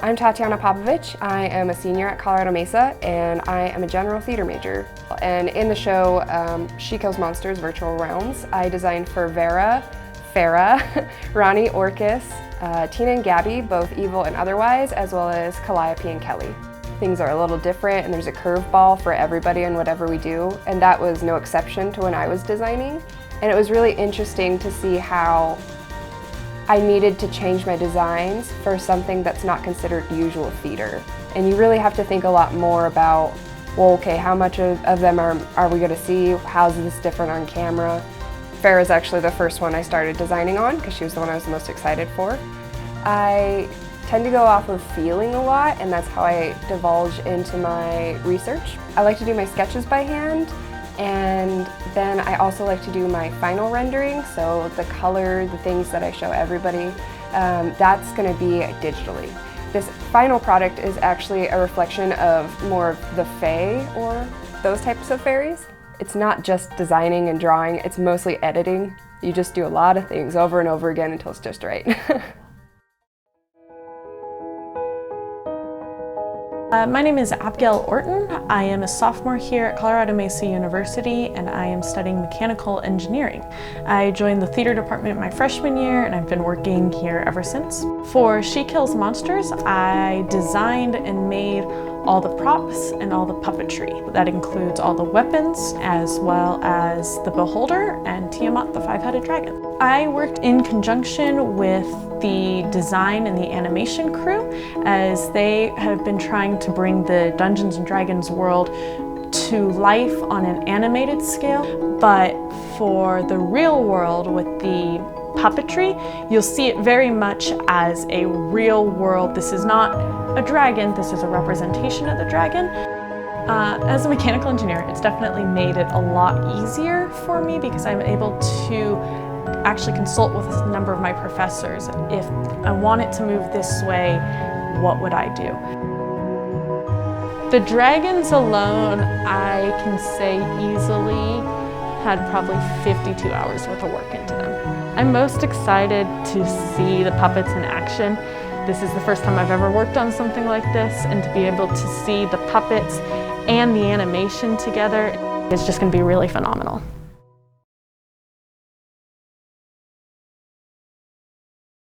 I'm Tatiana Popovich. I am a senior at Colorado Mesa, and I am a general theater major. And in the show, She Kills Monsters Virtual Realms, I designed for Vera, Farah, Ronnie Orcus, Tina and Gabby, both evil and otherwise, as well as Calliope and Kelly. Things are a little different, and there's a curveball for everybody in whatever we do, and that was no exception to when I was designing. And it was really interesting to see how I needed to change my designs for something that's not considered usual theater. And you really have to think a lot more about, well, okay, how much of them are we going to see? How's this different on camera? Farah's actually the first one I started designing on because she was the one I was the most excited for. I tend to go off of feeling a lot, and that's how I divulge into my research. I like to do my sketches by hand, and then I also like to do my final rendering, so the color, the things that I show everybody, that's going to be digitally. This final product is actually a reflection of more of the fae or those types of fairies. It's not just designing and drawing, it's mostly editing. You just do a lot of things over and over again until it's just right. My name is Abigail Orton. I am a sophomore here at Colorado Mesa University, and I am studying mechanical engineering. I joined the theater department my freshman year, and I've been working here ever since. For She Kills Monsters, I designed and made all the props and all the puppetry. That includes all the weapons, as well as the Beholder and Tiamat, the five-headed dragon. I worked in conjunction with the design and the animation crew, as they have been trying to bring the Dungeons & Dragons world to life on an animated scale. But for the real world with the puppetry, you'll see it very much as a real world. This is not a dragon, this is a representation of the dragon. As a mechanical engineer, it's definitely made it a lot easier for me because I'm able to actually consult with a number of my professors. If I want it to move this way, what would I do? The dragons alone, I can say easily had probably 52 hours worth of work into them. I'm most excited to see the puppets in action. This is the first time I've ever worked on something like this, and to be able to see the puppets and the animation together is just going to be really phenomenal.